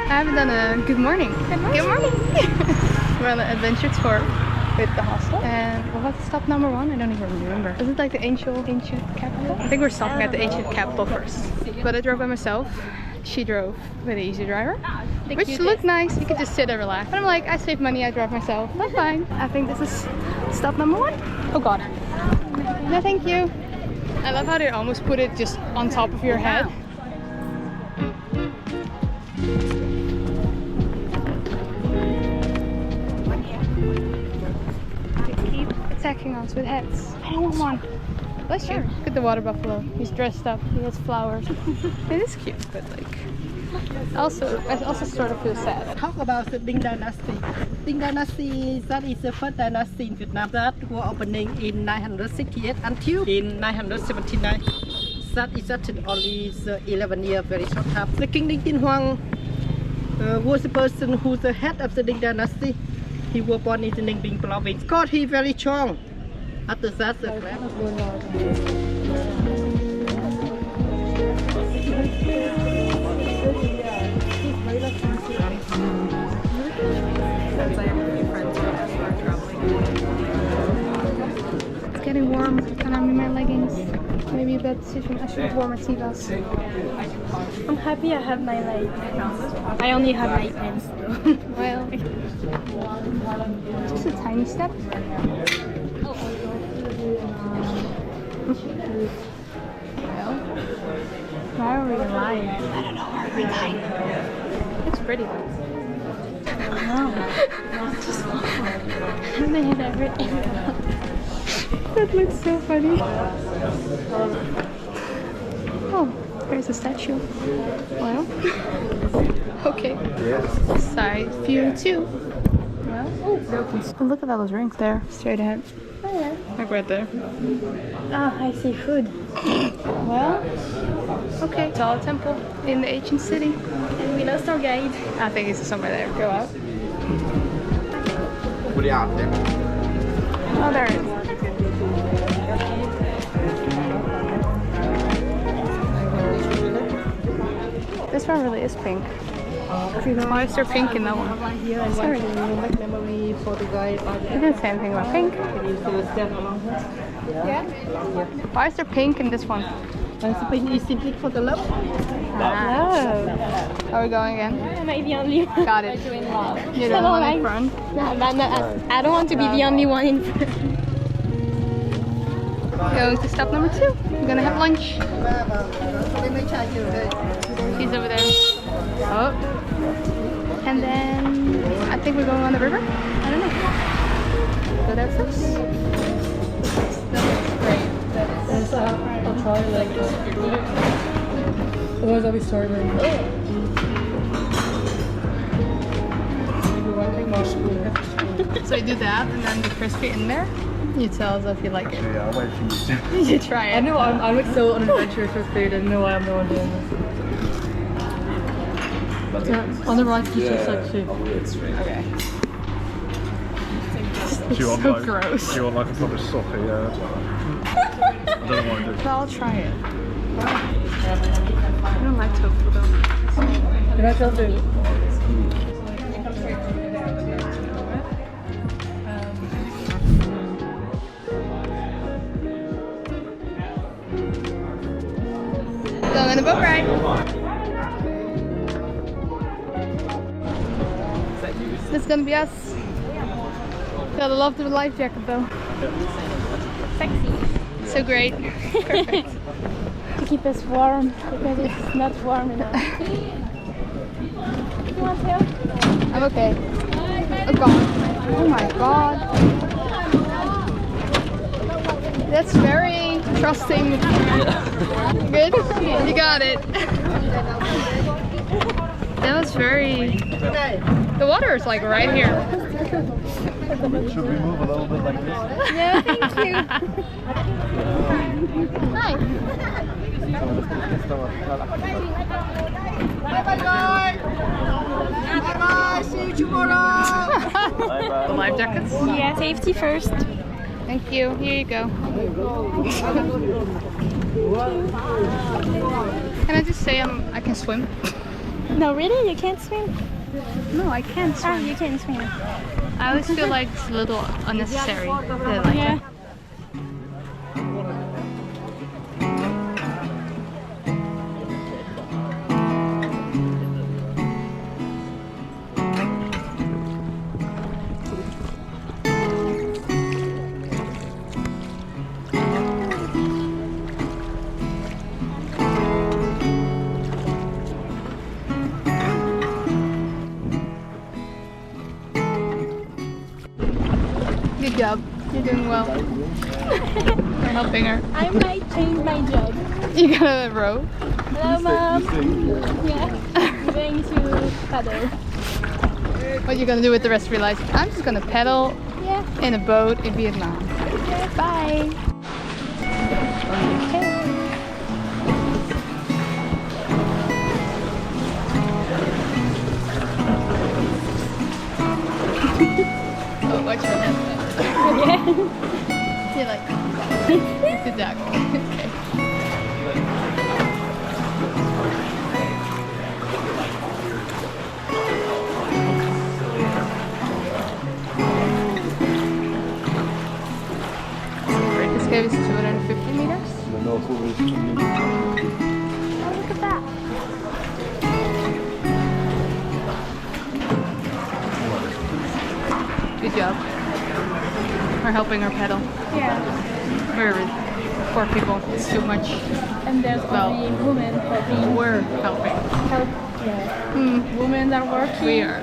I haven't done a good morning. Good morning. We're on an adventure tour with the hostel. And what was stop number 1? I don't even remember. Is it like the ancient capital? I think we're stopping at the ancient capital first. But I drove by myself. She drove with an easy driver, which looked nice. You could just sit and relax. But I'm like, I save money, I drive myself. I'm fine. I think this is stop number 1. Oh god. No, thank you. I love how they almost put it just on top of your head. They keep attacking us with heads. I don't want one. Bless you. Look at the water buffalo. He's dressed up. He has flowers. It is cute, but like, I also sort of feel sad. Talk about the Ding Dynasty. Ding Dynasty, that is the first dynasty in Vietnam that was opening in 968 until in 979. That is just only 11 years, very short time. The King Ding Tin Huang was the person who's the head of the Ding Dynasty. He was born in the Ninh Binh province. God, he very strong. After that, the It's getting warm and I'm in my leggings. Maybe a bad decision. I should have worn my T-vest. I'm happy I have my legs. I only have my pants though. Well, just a tiny step. Well, why are we alive? I don't know why we're alive. It's pretty. I don't know. Just I may have everything. That looks so funny. Oh, there's a statue. Well, okay. Side view 2. Well, oh, look at all those rings there, straight ahead. Oh yeah. Like right there. Ah, I see food. Well, okay. It's all a temple in the ancient city. And we lost our guide. I think it's somewhere there. Go out. Oh, there it is. This one really is pink. Why is there pink in that one? Sorry. Make memory for the guide. It didn't say anything about pink. Can you still stand along here? Yeah? Why is there pink in this one? Pink is simply for the love. Oh. Are we going again? Am I the only one? Got it. Doing love? You're the one in front. I don't want to be the only one in front. Going to stop number 2. We're gonna have lunch. She's over there. Oh. And then I think we're going on the river. I don't know. Go there first. That looks great. I'll try like this. Otherwise I'll be starving. Maybe one thing more spoon. So you do that and then the crispy in there. You tell us if you like it. Yeah, I'll wait for you to. You try it. I know I'm like so unadventurous with food. I know why I'm the one doing this. On the right, it's just like soup. Okay. Do you want so like, gross. Do you want like a proper soppy? I don't want to do. But I'll try it. I don't like tofu though. Can I tell food? Going on the boat ride. It's gonna be us. Gotta love the life jacket though. Sexy. So great. Perfect. To keep us warm because it's not warm enough. You want to? I'm okay. Oh god. Oh my god. That's very trusting. Good? You got it. That was very... The water is like right here. Should we move a little bit like this? Yeah, thank you. Hi. Bye bye guys. Bye bye. See you tomorrow. Bye bye. The life jackets? Yeah, safety first. Thank you. Here you go. Can I just say I can swim? No, really? You can't swim? No, I can't Ah, swim. you can swim. I always feel like it's a little unnecessary. Yeah. Good job. You're doing well. We're helping her. I might change my job. You gotta row. Hello, Mom. Yeah. I'm going to paddle. What are you gonna do with the rest of your life? I'm just gonna pedal Yeah. in a boat in Vietnam. Yeah. Bye. Okay. Oh, watch your head. Yeah. You like it's a duck. Okay. This cave is 250 meters. Oh, look at that. Good job. We're helping her pedal. Yeah. We're poor people. It's too much. And there's Well, only women helping. We're helping. Help. Yeah. Mm, Women are working. we are.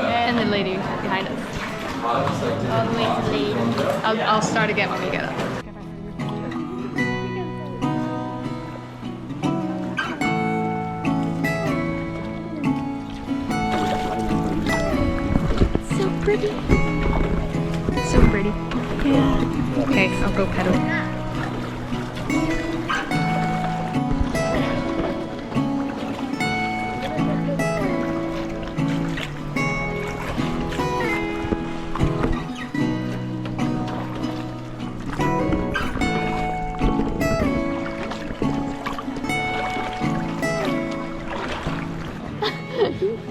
And the lady behind us. Always late. I'll start again when we get up. So pretty. So pretty. Yeah. Okay, I'll go pedal.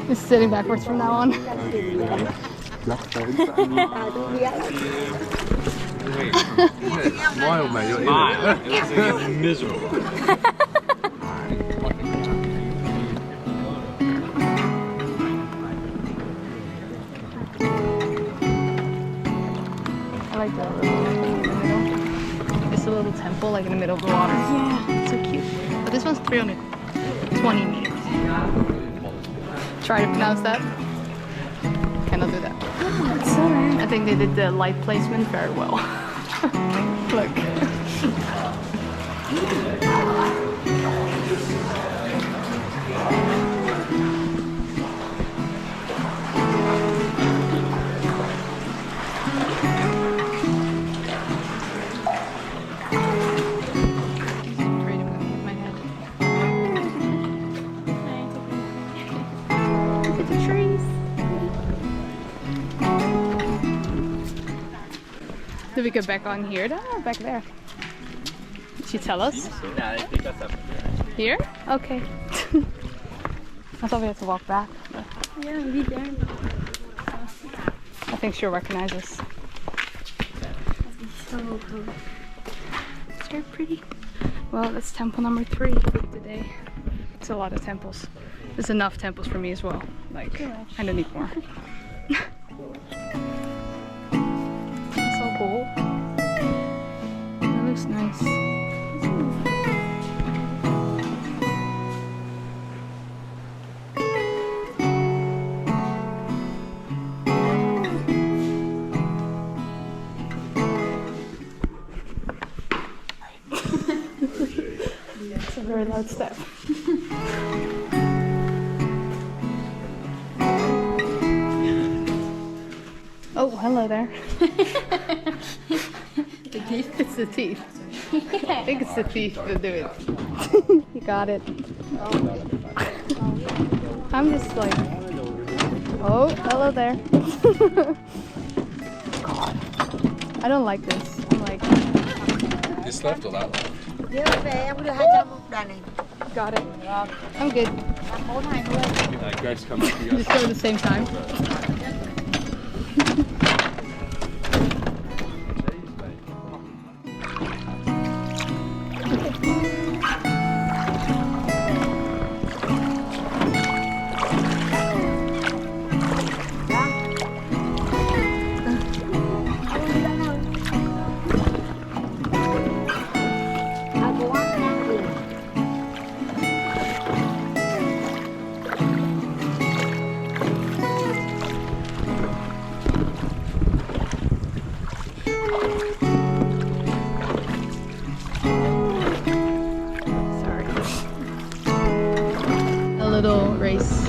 Just sitting backwards from now on. Smile, mate. You're in it. Miserable. I like that little thing in the middle. It's a little temple like in the middle of the water. Yeah. So cute. But this one's 320 meters. Try to pronounce that. Cannot do that. Oh, it's so nice. I think they did the light placement very well. Look. Afraid I'm gonna hit my head. Look at the trees. Did we go back on here then or back there? Did she tell us? Yeah, I think that's up there. Here? Okay. I thought we had to walk back. But Yeah, we there. I think she'll recognize us. So cool. It's very pretty. Well, that's temple number 3 for today. It's a lot of temples. There's enough temples for me as well. Like, I don't need more. That's so cool. That looks nice. It's a very loud step. Oh, hello there. The teeth? It's the teeth. I think it's the teeth that do it. You got it. I'm just like, oh, hello there. God, I don't like this. I'm like, This left or that left? Nếu về em đưa 200 một đàn này. Got it. I'm good. Grace come up Just go at the same time. Little race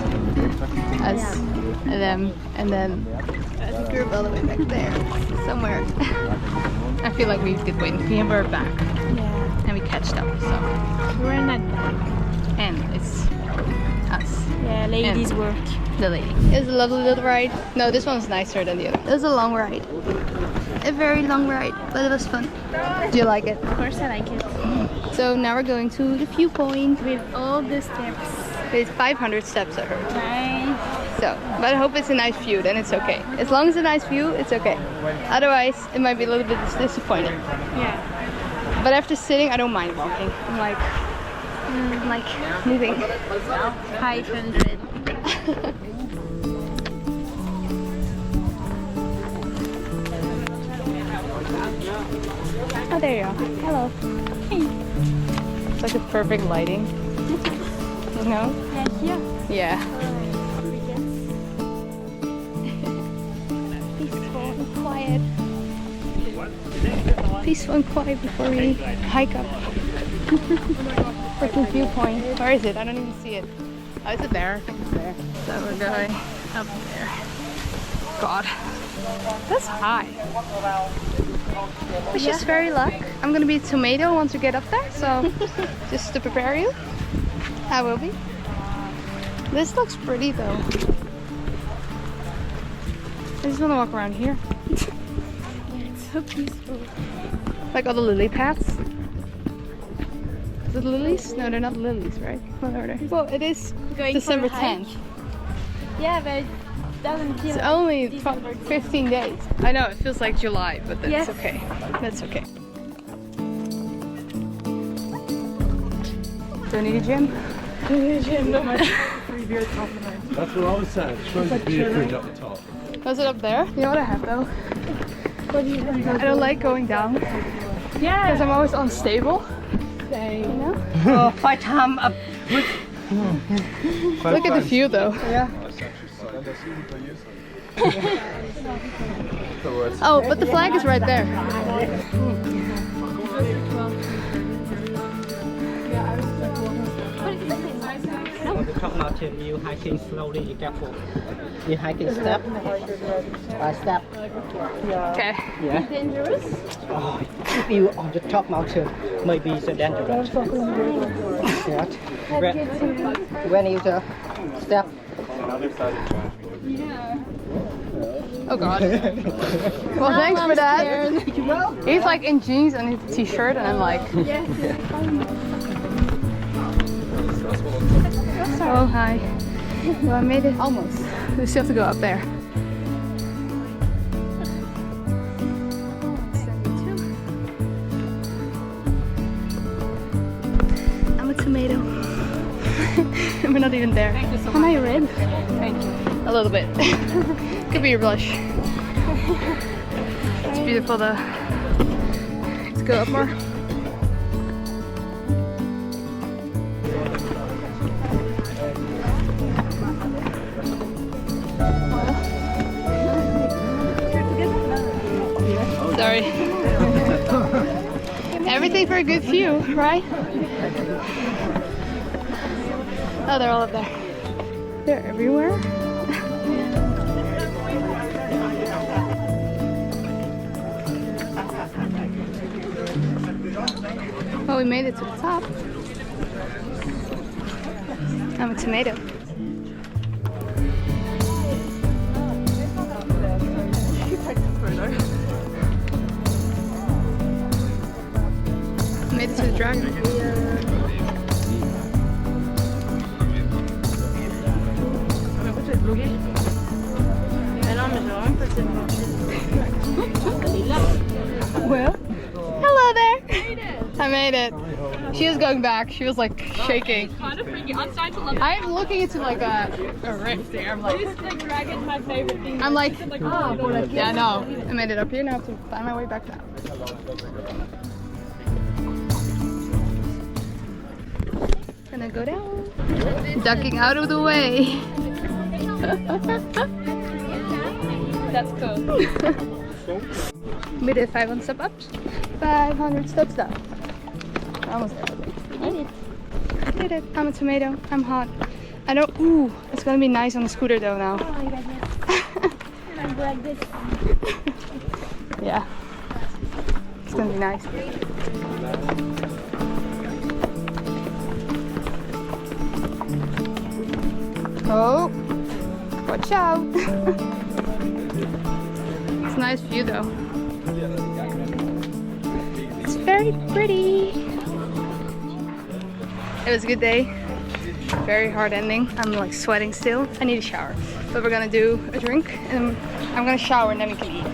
as them, and then as a group all the way back there somewhere. I feel like we did win. We were back. Yeah. And we catched up, so We're not. and it's us. Yeah, ladies And work. the lady. It was a lovely little ride. No, this one's nicer than the other. It was a long ride. A very long ride, but it was fun. Do you like it? Of course I like it. So now we're going to the viewpoint With all the steps. with 500 steps, I heard. Nice. So, but I hope it's a nice view, then it's okay. As long as it's a nice view, it's okay. Otherwise, it might be a little bit disappointing. Yeah. But after sitting, I don't mind walking. I'm like moving. 500. Oh, there you are. Hello. Hey. It's like a perfect lighting. You know? Yeah, here. Yeah. Peaceful and quiet. Peaceful and quiet before we hike up. Freaking viewpoint. Where is it? I don't even see it. Oh, is it there? I think it's there. So we're going up there. God. That's high. Wish us very luck. I'm gonna be a tomato once we get up there, so just to prepare you. I will be. This looks pretty though. I just wanna walk around here. It's so peaceful. Like all the lily paths. Is it lilies? No, they're not lilies, right? What are they? Well, it is Going December for a hike? 10th. Yeah, but it doesn't feel It's like only December 15 days. I know, it feels like July, but that's Yes. okay. That's okay. Do I need a gym? That's what I was saying. Show the beer fridge up the top. Was it up there? You know what I have though? What do you think? I don't like going down Yeah. because I'm always unstable. You know? Five times up. Look at the view though. Yeah. Oh, but the flag is right there. On the top mountain, you hiking slowly, you careful. You hiking step by step. Okay. Yeah. Dangerous? Oh, if you on the top mountain, maybe it's dangerous. Yeah. When you step. Oh god. Well, thanks for that. He's like in jeans and his t-shirt, and I'm like. Oh hi. Well, I made it almost. We still have to go up there. I'm a tomato. We're not even there. Am I red? Thank you. A little bit. Could be a blush. It's beautiful though. Let's go up more. Sorry. Everything for a good view, right? Oh, they're all up there. They're everywhere. Well, we made it to the top. I'm a tomato. Made it to the dragon. Well, hello there. I made it. She was going back. She was like shaking. Kind of freaky. Untitled. I'm looking into like a rift there. I'm like, Dragon, my favorite thing. I'm like, oh, yeah, no. I made it up here now to find my way back down. Gonna go down. Ducking out of the way. That's cool. We did 500 steps up, 500 steps down. Almost there. I did it. I'm a tomato. I'm hot. I don't. Ooh, it's gonna be nice on the scooter though now. Oh my goodness. And I'm like this. Yeah. It's gonna be nice. Oh, watch out. It's a nice view though. It's very pretty. It was a good day. Very hard ending. I'm like sweating still. I need a shower. But we're gonna do a drink and I'm gonna shower and then we can eat.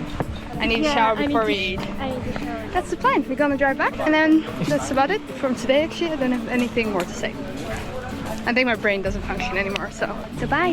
I need to shower before we eat. I need to shower. That's the plan. We're gonna drive back and then that's about it from today actually. I don't have anything more to say. I think my brain doesn't function anymore, so goodbye.